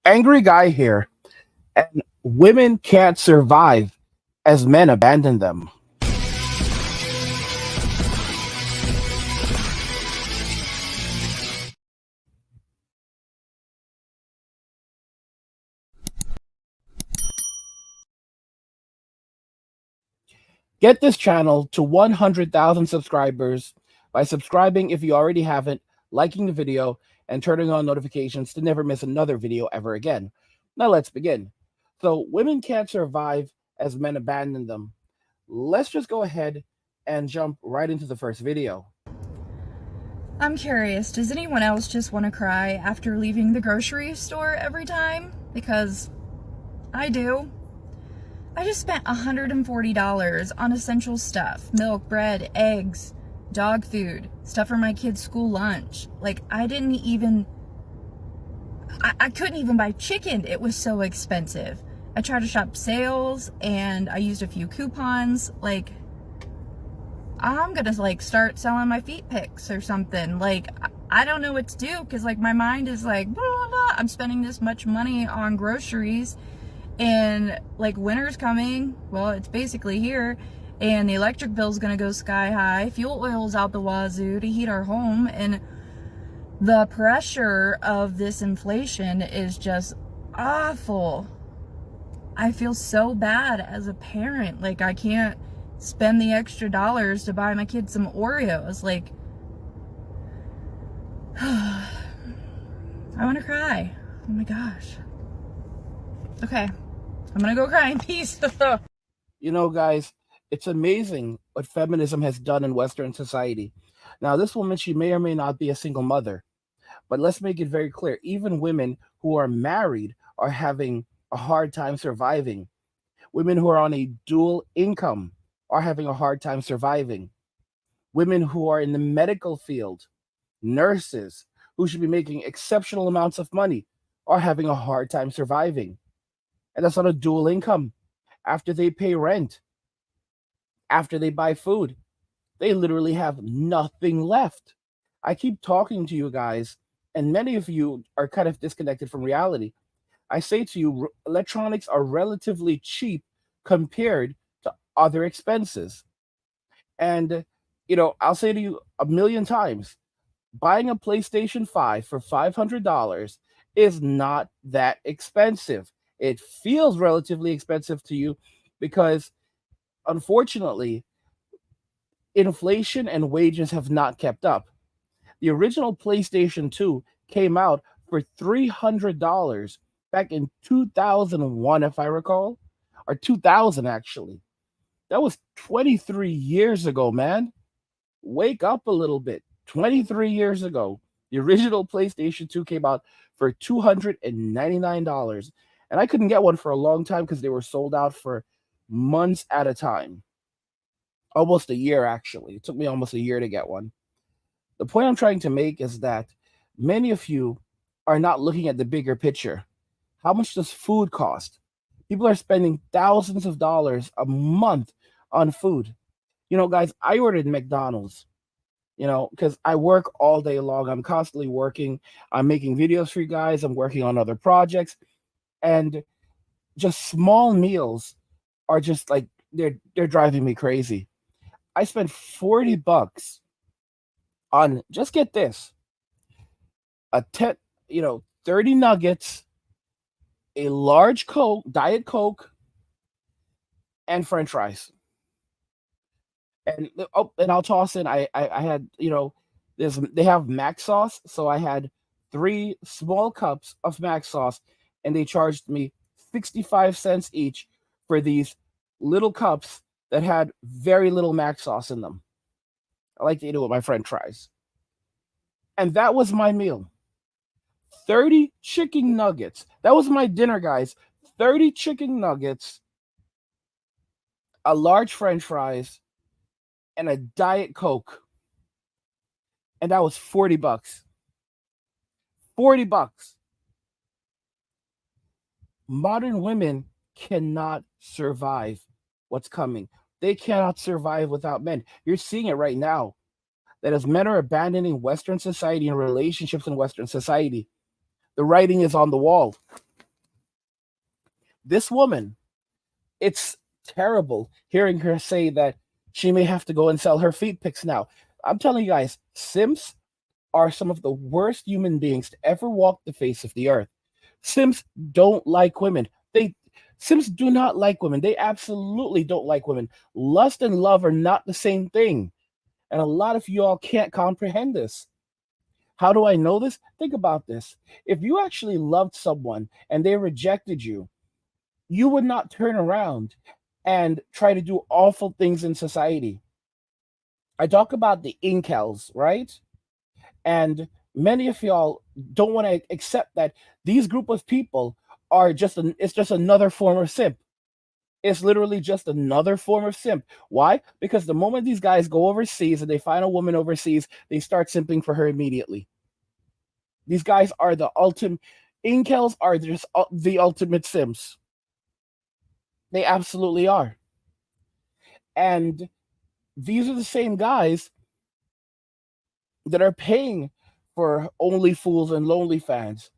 Angry guy here, and women can't survive as men abandon them. Get this channel to 100,000 subscribers by subscribing if you already haven't, liking the video, and turning on notifications to never miss another video ever again. Now let's begin. So, women can't survive as men abandon them. Let's just go ahead and jump right into the first video. I'm curious, does anyone else just want to cry after leaving the grocery store every time? Because I do. I just spent $140 on essential stuff: milk, bread, eggs, dog food, stuff for my kids' school lunch. Like, I couldn't even buy chicken. It was so expensive. I tried to shop sales and I used a few coupons. Like, I'm gonna start selling my feet pics or something. Like, I don't know what to do, because my mind is like, blah, blah, blah. I'm spending this much money on groceries, and winter's coming. Well, it's basically here, and the electric bill's gonna go sky high. Fuel oil's out the wazoo to heat our home, and the pressure of this inflation is just awful. I feel so bad as a parent. I can't spend the extra dollars to buy my kids some Oreos. I want to cry. Oh my gosh. Okay, I'm gonna go cry in peace. You know, guys, it's amazing what feminism has done in Western society. Now, this woman, she may or may not be a single mother, but let's make it very clear. Even women who are married are having a hard time surviving. Women who are on a dual income are having a hard time surviving. Women who are in the medical field, nurses who should be making exceptional amounts of money, are having a hard time surviving. And that's on a dual income. After they pay rent, after they buy food, they literally have nothing left. I keep talking to you guys, and many of you are kind of disconnected from reality. I say to you, electronics are relatively cheap compared to other expenses. And, I'll say to you a million times, buying a PlayStation 5 for $500 is not that expensive. It feels relatively expensive to you because, unfortunately, inflation and wages have not kept up. The original PlayStation 2 came out for $300 back in 2001, if I recall, or 2000 actually. That was 23 years ago, man. Wake up a little bit. 23 years ago, the original PlayStation 2 came out for $299. And I couldn't get one for a long time because they were sold out for months at a time. Almost a year, actually. It took me almost a year to get one. The point I'm trying to make is that many of you are not looking at the bigger picture. How much does food cost? People are spending thousands of dollars a month on food. Guys, I ordered McDonald's, because I work all day long. I'm constantly working. I'm making videos for you guys. I'm working on other projects. And just small meals are just they're driving me crazy. I spent $40 on, just get this, a 30 nuggets, a large Coke, Diet Coke, and French fries. And I'll toss in. I had they have mac sauce, so I had 3 small cups of mac sauce, and they charged me 65 cents each for these little cups that had very little mac sauce in them. I like to eat it with my French fries, and that was my meal. 30 chicken nuggets. That was my dinner, guys. 30 chicken nuggets, a large French fries, and a Diet Coke. And that was $40. $40. Modern women cannot survive what's coming. They cannot survive without men. You're seeing it right now. That as men are abandoning Western society and relationships in Western society, the writing is on the wall. This woman, it's terrible hearing her say that she may have to go and sell her feet pics now. I'm telling you guys, simps are some of the worst human beings to ever walk the face of the earth. Simps don't like women. Sims do not like women. They absolutely don't like women. Lust and love are not the same thing. And a lot of you all can't comprehend this. How do I know this? Think about this. If you actually loved someone and they rejected you, you would not turn around and try to do awful things in society. I talk about the incels, right? And many of y'all don't want to accept that these group of people are it's just another form of simp. It's literally just another form of simp. Why? Because the moment these guys go overseas and they find a woman overseas, they start simping for her immediately. These guys are the ultimate incels are just the ultimate simps. They absolutely are. And these are the same guys that are paying for Only Fools and Lonely Fans.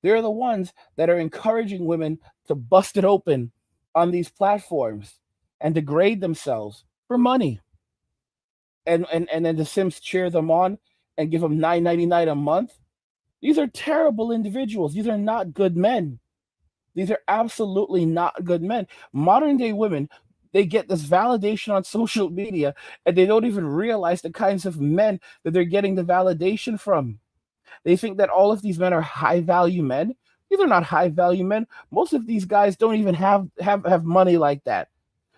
They're the ones that are encouraging women to bust it open on these platforms and degrade themselves for money. And then the Sims cheer them on and give them $9.99 a month. These are terrible individuals. These are not good men. These are absolutely not good men. Modern day women, they get this validation on social media and they don't even realize the kinds of men that they're getting the validation from. They think that all of these men are high value men. These are not high value men. Most of these guys don't even have money like that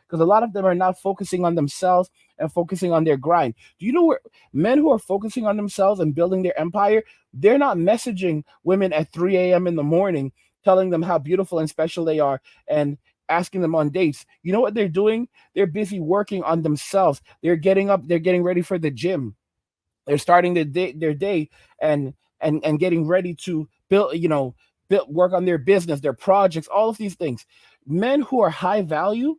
because a lot of them are not focusing on themselves and focusing on their grind. Do you know where men who are focusing on themselves and building their empire, they're not messaging women at 3 a.m. in the morning, telling them how beautiful and special they are and asking them on dates. You know what they're doing? They're busy working on themselves. They're getting up, they're getting ready for the gym. They're starting their day and getting ready to build work on their business, their projects, all of these things. Men who are high value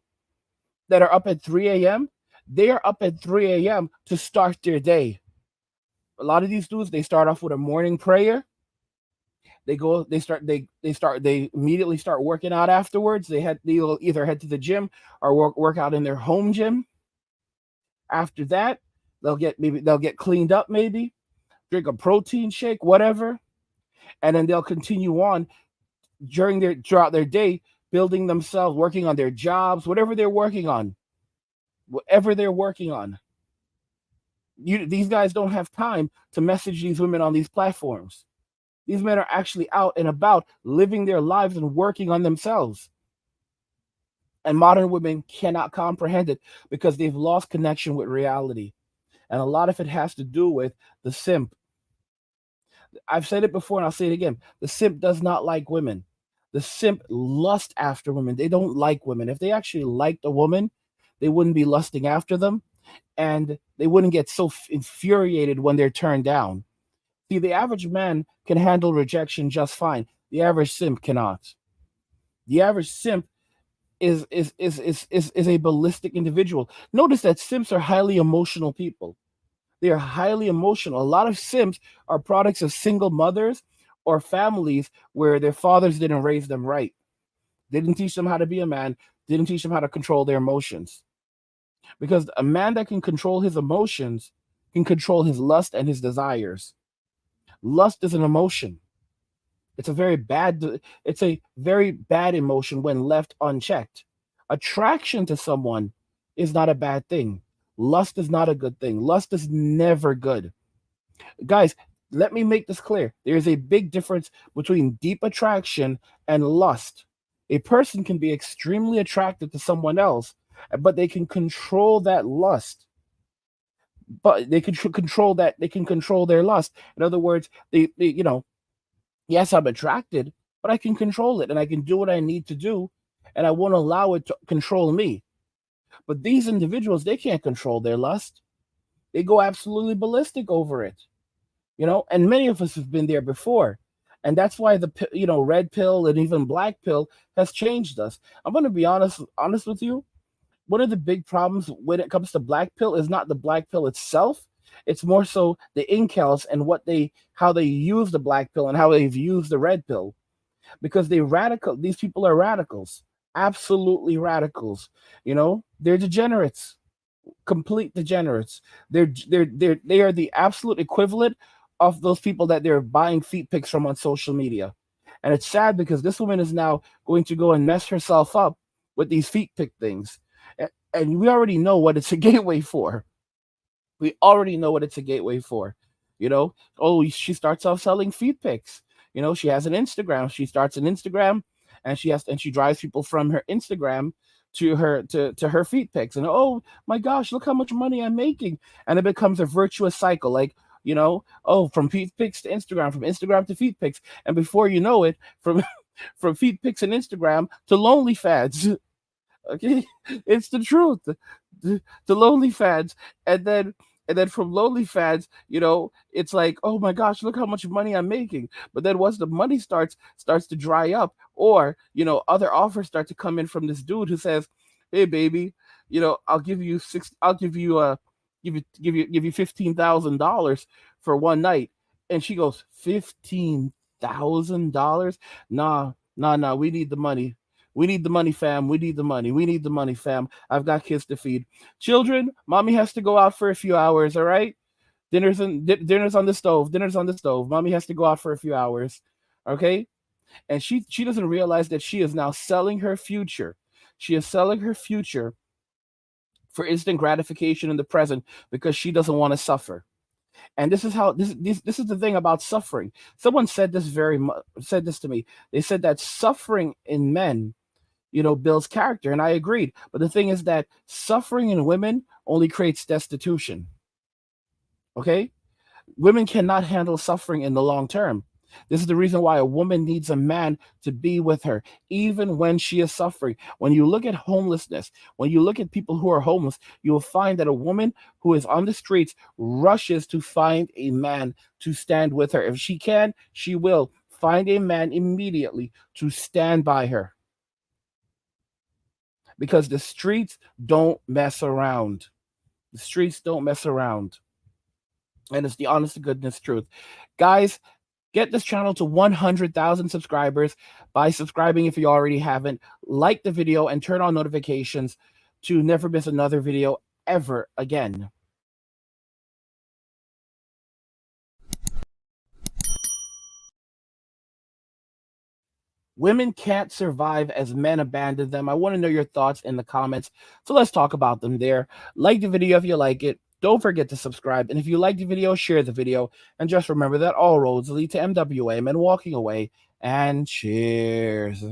that are up at 3 a.m., they are up at 3 a.m. to start their day. A lot of these dudes, they start off with a morning prayer. They immediately start working out afterwards. They'll either head to the gym or work out in their home gym. After that, they'll get cleaned up, maybe drink a protein shake, whatever, and then they'll continue on throughout their day, building themselves, working on their jobs, whatever they're working on. These guys don't have time to message these women on these platforms. These men are actually out and about living their lives and working on themselves. And modern women cannot comprehend it because they've lost connection with reality. And a lot of it has to do with the simp. I've said it before and I'll say it again. The simp does not like women. The simp lust after women. They don't like women. If they actually liked a woman, they wouldn't be lusting after them and they wouldn't get so infuriated when they're turned down. See, the average man can handle rejection just fine. The average simp cannot. The average simp is a ballistic individual. Notice that simps are highly emotional people. They are highly emotional. A lot of simps are products of single mothers or families where their fathers didn't raise them right. They didn't teach them how to be a man, didn't teach them how to control their emotions. Because a man that can control his emotions can control his lust and his desires. Lust is an emotion. It's a very bad emotion when left unchecked. Attraction to someone is not a bad thing. Lust is not a good thing. Lust is never good. Guys, let me make this clear. There's a big difference between deep attraction and lust. A person can be extremely attracted to someone else, but they can control that lust. But they can control that. They can control their lust. In other words, yes, I'm attracted, but I can control it and I can do what I need to do, and I won't allow it to control me. But these individuals, they can't control their lust. They go absolutely ballistic over it, and many of us have been there before. And that's why the red pill and even black pill has changed us. I'm going to be honest with you. One of the big problems when it comes to black pill is not the black pill itself. It's more so the incels and how they use the black pill and how they've used the red pill, because these people are radicals. absolutely radicals. They're degenerates, complete degenerates. They are the absolute equivalent of those people that they're buying feet pics from on social media. And it's sad because this woman is now going to go and mess herself up with these feet pic things. And we already know what it's a gateway for. We already know what it's a gateway for. Oh, she starts off selling feet pics. She has an Instagram. She starts an Instagram, and she drives people from her Instagram to her feet pics. And oh my gosh, look how much money I'm making. And it becomes a virtuous cycle. Like, oh, from feet pics to Instagram, from Instagram to feet pics. And before you know it, from from feet pics and Instagram to lonely fads. Okay, it's the truth. The lonely fads, and then from lonely fads, it's like, oh my gosh, look how much money I'm making. But then once the money starts to dry up, or other offers start to come in from this dude who says, hey baby, I'll give you $15,000 for one night. And she goes, $15,000? Nah, nah, nah, we need the money. We need the money, fam. We need the money. We need the money, fam. I've got kids to feed. Children, mommy has to go out for a few hours, all right? Dinner's on the stove. Dinner's on the stove. Mommy has to go out for a few hours. Okay? And she doesn't realize that she is now selling her future. She is selling her future for instant gratification in the present because she doesn't want to suffer. And this is how this is the thing about suffering. Someone said this to me. They said that suffering in men, builds character, and I agreed. But the thing is that suffering in women only creates destitution. Okay? Women cannot handle suffering in the long term. This is the reason why a woman needs a man to be with her, even when she is suffering. When you look at homelessness, when you look at people who are homeless, you will find that a woman who is on the streets rushes to find a man to stand with her. If she can, she will find a man immediately to stand by her. Because the streets don't mess around. The streets don't mess around. And it's the honest to goodness truth. Guys, get this channel to 100,000 subscribers by subscribing if you already haven't. Like the video and turn on notifications to never miss another video ever again. Women can't survive as men abandon them. I want to know your thoughts in the comments. So let's talk about them there. Like the video if you like it. Don't forget to subscribe. And if you like the video, share the video. And just remember that all roads lead to MWA, men walking away. And cheers.